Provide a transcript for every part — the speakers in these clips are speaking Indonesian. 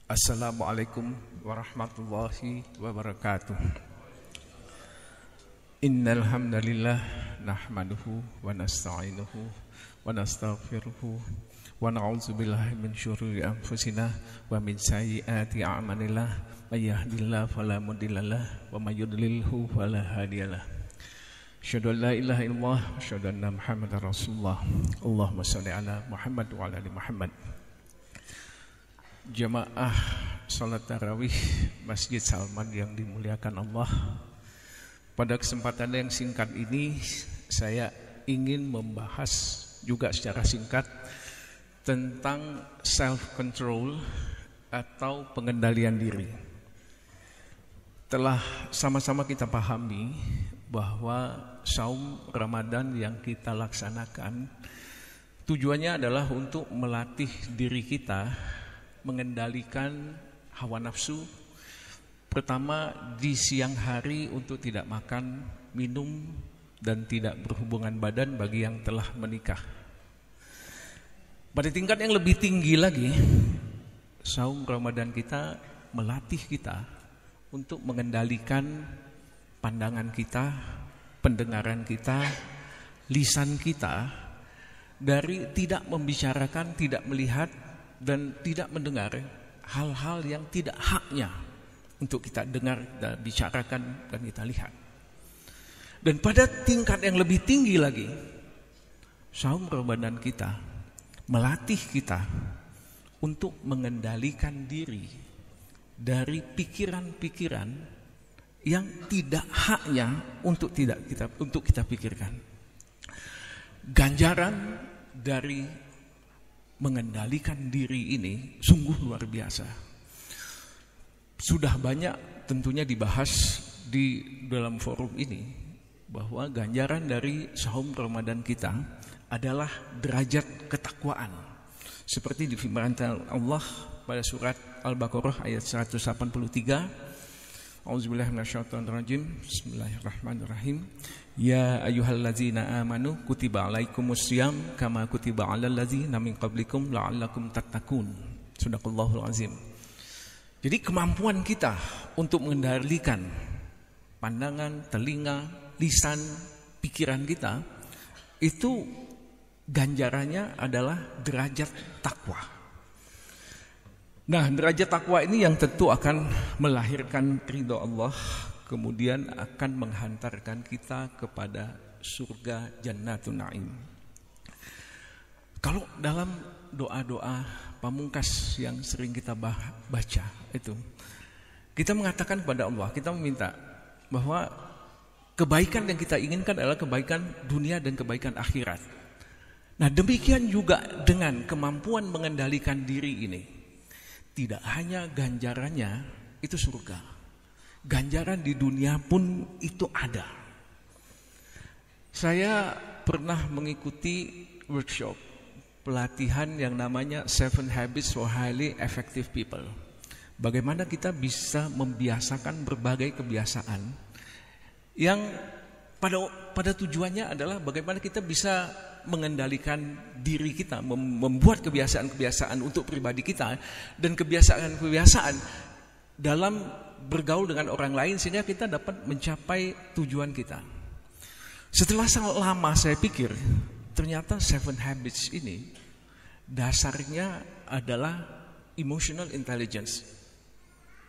Assalamualaikum warahmatullahi wabarakatuh. Innal hamdalillah nahmaduhu wa nasta'inuhu wa nastaghfiruhu wa na'udzu billahi min syururi anfusina wa min sayyiati a'malina may yahdihillahu fala mudhillalah wa may yudlilhu fala hadiyalah. Asyhadu an la ilaha illallah wa asyhadu anna Muhammadar Rasulullah. Allahumma shalli ala Muhammad wa ala ali Muhammad. Jamaah salat tarawih Masjid Salman yang dimuliakan Allah, pada kesempatan yang singkat ini saya ingin membahas juga secara singkat tentang self control atau pengendalian diri. Telah sama-sama kita pahami bahwa saum Ramadan yang kita laksanakan tujuannya adalah untuk melatih diri kita mengendalikan hawa nafsu. Pertama, di siang hari untuk tidak makan, minum, dan tidak berhubungan badan bagi yang telah menikah. Pada tingkat yang lebih tinggi lagi, saum Ramadan kita melatih kita untuk mengendalikan pandangan kita, pendengaran kita, lisan kita, dari tidak membicarakan, tidak melihat, dan tidak mendengar hal-hal yang tidak haknya untuk kita dengar, kita bicarakan, dan kita lihat. Dan pada tingkat yang lebih tinggi lagi, saum Ramadan kita melatih kita untuk mengendalikan diri dari pikiran-pikiran yang tidak haknya untuk kita pikirkan. Ganjaran dari mengendalikan diri ini sungguh luar biasa. Sudah banyak tentunya dibahas di dalam forum ini bahwa ganjaran dari saum Ramadan kita adalah derajat ketakwaan. Seperti difirmankan Allah pada surat Al-Baqarah ayat 183. Auzubillahi minasyaitonirrajim. Bismillahirrahmanirrahim. Ya ayyuhallazina amanu kutiba alaikumus syiyam kama kutiba alal ladzina min qablikum la'allakum tattaqun. Shadaqallahul azim. Jadi kemampuan kita untuk mengendalikan pandangan, telinga, lisan, pikiran kita itu ganjarannya adalah derajat takwa. Nah, derajat takwa ini yang tentu akan melahirkan ridho Allah, kemudian akan menghantarkan kita kepada surga Jannatun Na'im. Kalau dalam doa-doa pamungkas yang sering kita baca itu, kita mengatakan kepada Allah, kita meminta bahwa kebaikan yang kita inginkan adalah kebaikan dunia dan kebaikan akhirat. Nah, demikian juga dengan kemampuan mengendalikan diri ini. Tidak hanya ganjarannya itu surga, ganjaran di dunia pun itu ada. Saya pernah mengikuti workshop pelatihan yang namanya 7 Habits for Highly Effective People. Bagaimana kita bisa membiasakan berbagai kebiasaan yang pada tujuannya adalah bagaimana kita bisa mengendalikan diri kita, membuat kebiasaan-kebiasaan untuk pribadi kita dan kebiasaan-kebiasaan dalam bergaul dengan orang lain sehingga kita dapat mencapai tujuan kita. Setelah lama saya pikir, ternyata 7 Habits ini dasarnya adalah emotional intelligence,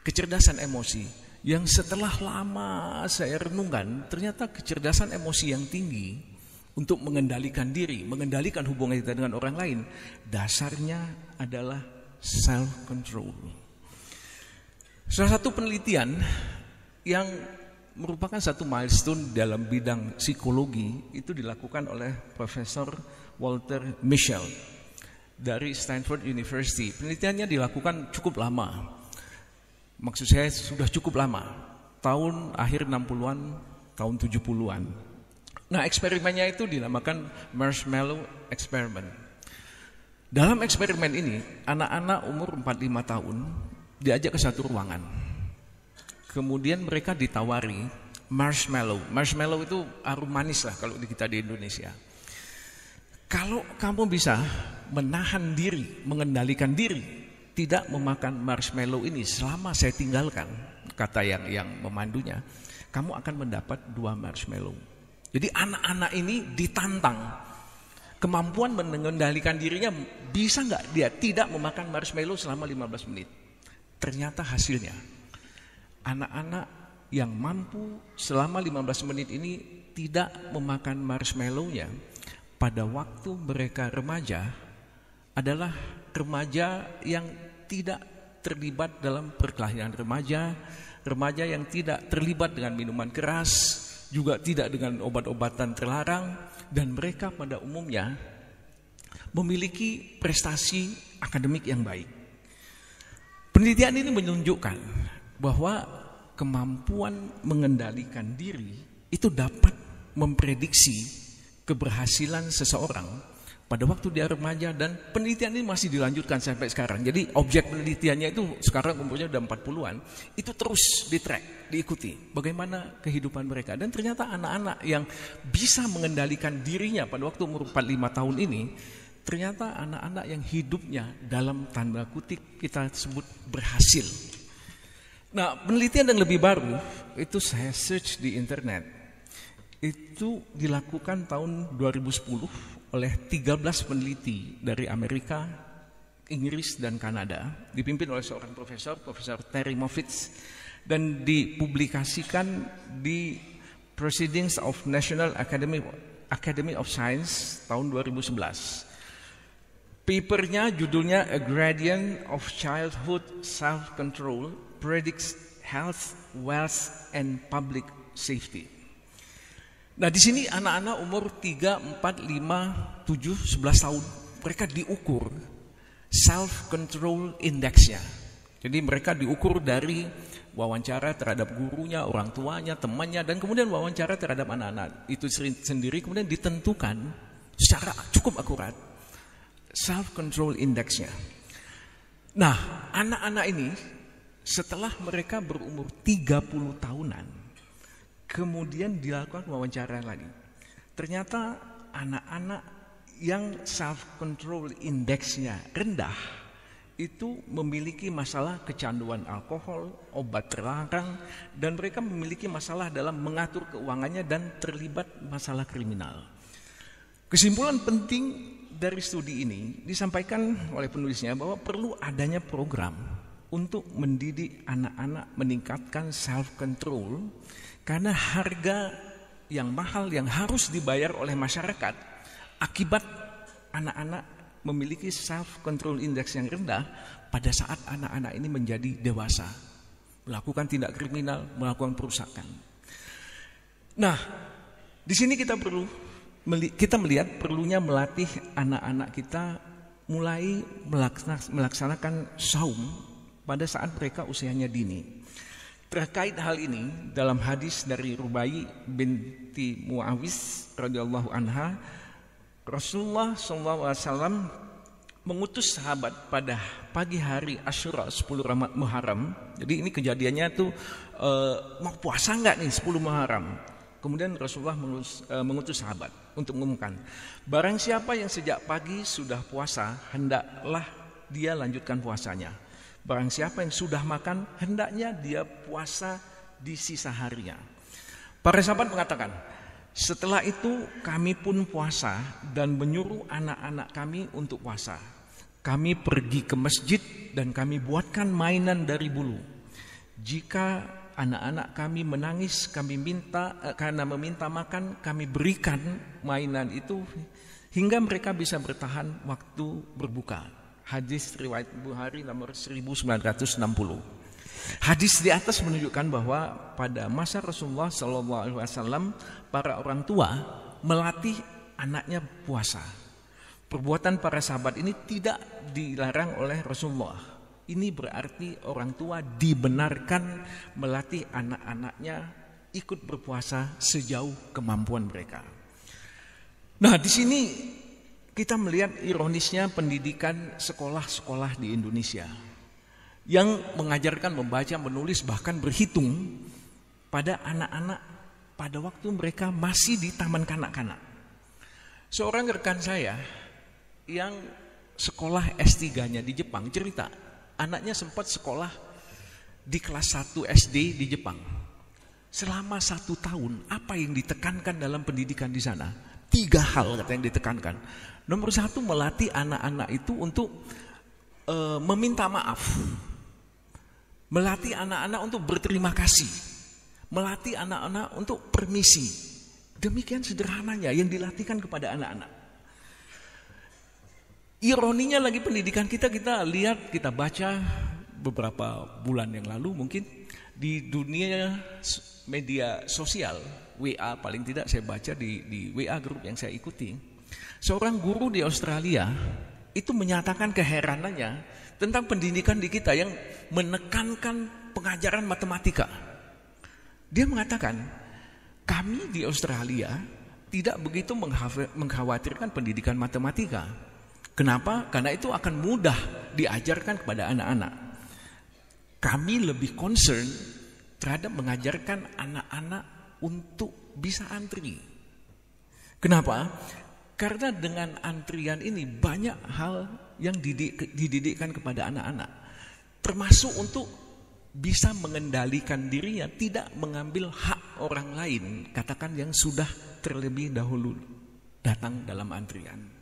kecerdasan emosi, yang setelah lama saya renungkan, ternyata kecerdasan emosi yang tinggi untuk mengendalikan diri, mengendalikan hubungan kita dengan orang lain, dasarnya adalah self control. Salah satu penelitian yang merupakan satu milestone dalam bidang psikologi itu dilakukan oleh Profesor Walter Mischel dari Stanford University. Penelitiannya dilakukan cukup lama. Maksud saya sudah cukup lama. Tahun akhir 60-an, tahun 70-an. Nah, eksperimennya itu dinamakan Marshmallow Experiment. Dalam eksperimen ini, anak-anak umur 45 tahun diajak ke satu ruangan. Kemudian mereka ditawari marshmallow. Marshmallow itu harum manis lah kalau kita di Indonesia. Kalau kamu bisa menahan diri, mengendalikan diri tidak memakan marshmallow ini selama saya tinggalkan, kata yang memandunya, kamu akan mendapat 2 marshmallow. Jadi anak-anak ini ditantang, kemampuan mengendalikan dirinya, bisa nggak dia tidak memakan marshmallow selama 15 menit. Ternyata hasilnya, anak-anak yang mampu selama 15 menit ini tidak memakan marshmallow-nya pada waktu mereka remaja adalah remaja yang tidak terlibat dalam perkelahian remaja yang tidak terlibat dengan minuman keras, juga tidak dengan obat-obatan terlarang, dan mereka pada umumnya memiliki prestasi akademik yang baik. Penelitian ini menunjukkan bahwa kemampuan mengendalikan diri itu dapat memprediksi keberhasilan seseorang pada waktu dia remaja, dan penelitian ini masih dilanjutkan sampai sekarang. Jadi objek penelitiannya itu sekarang umurnya udah 40-an, itu terus di-track, diikuti bagaimana kehidupan mereka. Dan ternyata anak-anak yang bisa mengendalikan dirinya pada waktu umur 45 tahun ini, ternyata anak-anak yang hidupnya dalam tanda kutip kita sebut berhasil. Nah, penelitian yang lebih baru itu saya search di internet. Itu dilakukan tahun 2010 oleh 13 peneliti dari Amerika, Inggris, dan Kanada, dipimpin oleh seorang Profesor Terry Moffitt, dan dipublikasikan di Proceedings of National Academy of Science tahun 2011. Papernya judulnya A Gradient of Childhood Self-Control Predicts Health, Wealth, and Public Safety. Nah, di sini anak-anak umur 3, 4, 5, 7, 11 tahun, mereka diukur self-control index-nya. Jadi mereka diukur dari wawancara terhadap gurunya, orang tuanya, temannya, dan kemudian wawancara terhadap anak-anak itu sendiri, kemudian ditentukan secara cukup akurat self-control index-nya. Nah, anak-anak ini setelah mereka berumur 30 tahunan, kemudian dilakukan wawancara lagi. Ternyata anak-anak yang self-control index-nya rendah itu memiliki masalah kecanduan alkohol, obat terlarang, dan mereka memiliki masalah dalam mengatur keuangannya dan terlibat masalah kriminal. Kesimpulan penting dari studi ini disampaikan oleh penulisnya bahwa perlu adanya program untuk mendidik anak-anak meningkatkan self-control, karena harga yang mahal yang harus dibayar oleh masyarakat akibat anak-anak memiliki self-control index yang rendah pada saat anak-anak ini menjadi dewasa, melakukan tindak kriminal, melakukan perusakan. Nah, di sini kita melihat perlunya melatih anak-anak kita mulai melaksanakan saum pada saat mereka usianya dini. Terkait hal ini, dalam hadis dari Rubai binti Muawis radhiyallahu anha, Rasulullah SAW mengutus sahabat pada pagi hari Asyura 10 Muharram. Jadi ini kejadiannya tuh mau puasa nggak nih 10 Muharram. Kemudian Rasulullah mengutus sahabat untuk mengumumkan, barang siapa yang sejak pagi sudah puasa, hendaklah dia lanjutkan puasanya. Barang siapa yang sudah makan, hendaknya dia puasa di sisa harinya. Para sahabat mengatakan, setelah itu kami pun puasa dan menyuruh anak-anak kami untuk puasa. Kami pergi ke masjid dan kami buatkan mainan dari bulu. Jika anak-anak kami menangis, kami karena meminta makan, kami berikan mainan itu hingga mereka bisa bertahan waktu berbuka. Hadis riwayat Bukhari nomor 1960. Hadis di atas menunjukkan bahwa pada masa Rasulullah SAW, para orang tua melatih anaknya puasa. Perbuatan para sahabat ini tidak dilarang oleh Rasulullah. Ini berarti orang tua dibenarkan melatih anak-anaknya ikut berpuasa sejauh kemampuan mereka. Nah, di sini kita melihat ironisnya pendidikan sekolah-sekolah di Indonesia yang mengajarkan membaca, menulis, bahkan berhitung pada anak-anak pada waktu mereka masih di taman kanak-kanak. Seorang rekan saya yang sekolah S3-nya di Jepang cerita, Anaknya sempat sekolah di kelas 1 SD di Jepang. Selama 1 tahun, apa yang ditekankan dalam pendidikan di sana? 3 hal kata yang ditekankan. Nomor 1, melatih anak-anak itu untuk meminta maaf. Melatih anak-anak untuk berterima kasih. Melatih anak-anak untuk permisi. Demikian sederhananya yang dilatihkan kepada anak-anak. Ironinya lagi pendidikan kita lihat, kita baca beberapa bulan yang lalu mungkin di dunia media sosial, WA paling tidak saya baca di WA grup yang saya ikuti. Seorang guru di Australia itu menyatakan keheranannya tentang pendidikan di kita yang menekankan pengajaran matematika. Dia mengatakan, kami di Australia tidak begitu mengkhawatirkan pendidikan matematika. Kenapa? Karena itu akan mudah diajarkan kepada anak-anak. Kami lebih concern terhadap mengajarkan anak-anak untuk bisa antri. Kenapa? Karena dengan antrian ini banyak hal yang dididikkan kepada anak-anak. Termasuk untuk bisa mengendalikan dirinya, tidak mengambil hak orang lain, katakan yang sudah terlebih dahulu datang dalam antrian.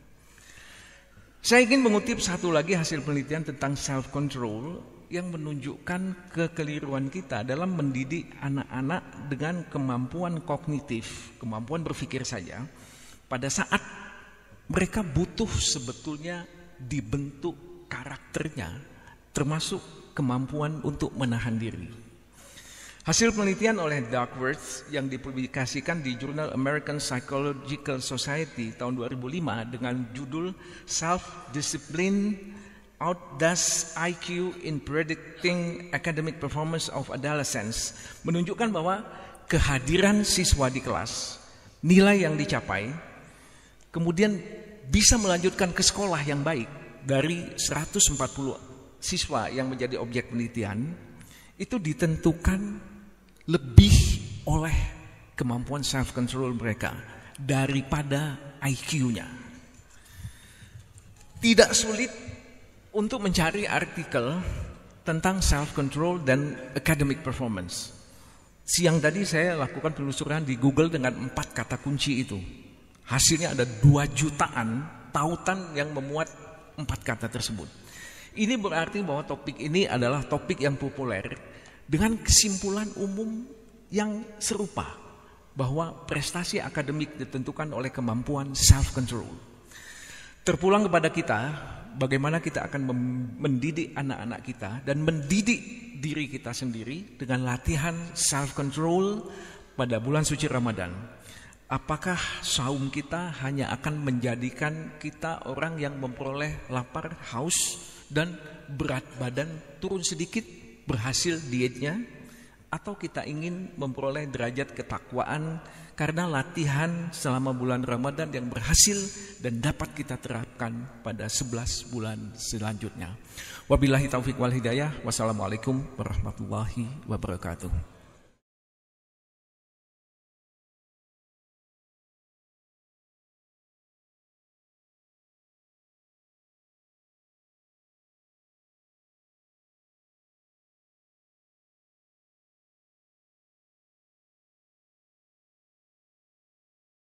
Saya ingin mengutip satu lagi hasil penelitian tentang self-control yang menunjukkan kekeliruan kita dalam mendidik anak-anak dengan kemampuan kognitif, kemampuan berpikir saja, pada saat mereka butuh sebetulnya dibentuk karakternya, termasuk kemampuan untuk menahan diri. Hasil penelitian oleh Duckworth yang dipublikasikan di jurnal American Psychological Society tahun 2005 dengan judul Self-Discipline Outdoes IQ in Predicting Academic Performance of Adolescents menunjukkan bahwa kehadiran siswa di kelas, nilai yang dicapai, kemudian bisa melanjutkan ke sekolah yang baik. Dari 140 siswa yang menjadi objek penelitian, itu ditentukan lebih oleh kemampuan self-control mereka daripada IQ-nya. Tidak sulit untuk mencari artikel tentang self-control dan academic performance. Siang tadi saya lakukan penelusuran di Google dengan 4 kata kunci itu. Hasilnya ada 2 jutaan tautan yang memuat 4 kata tersebut. Ini berarti bahwa topik ini adalah topik yang populer dengan kesimpulan umum yang serupa, bahwa prestasi akademik ditentukan oleh kemampuan self-control. Terpulang kepada kita, bagaimana kita akan mendidik anak-anak kita dan mendidik diri kita sendiri dengan latihan self-control pada bulan suci Ramadan. Apakah saum kita hanya akan menjadikan kita orang yang memperoleh lapar, haus, dan berat badan turun sedikit, berhasil dietnya? Atau kita ingin memperoleh derajat ketakwaan karena latihan selama bulan Ramadan yang berhasil dan dapat kita terapkan pada 11 bulan selanjutnya. Wabillahi taufiq wal hidayah. Wassalamualaikum warahmatullahi wabarakatuh.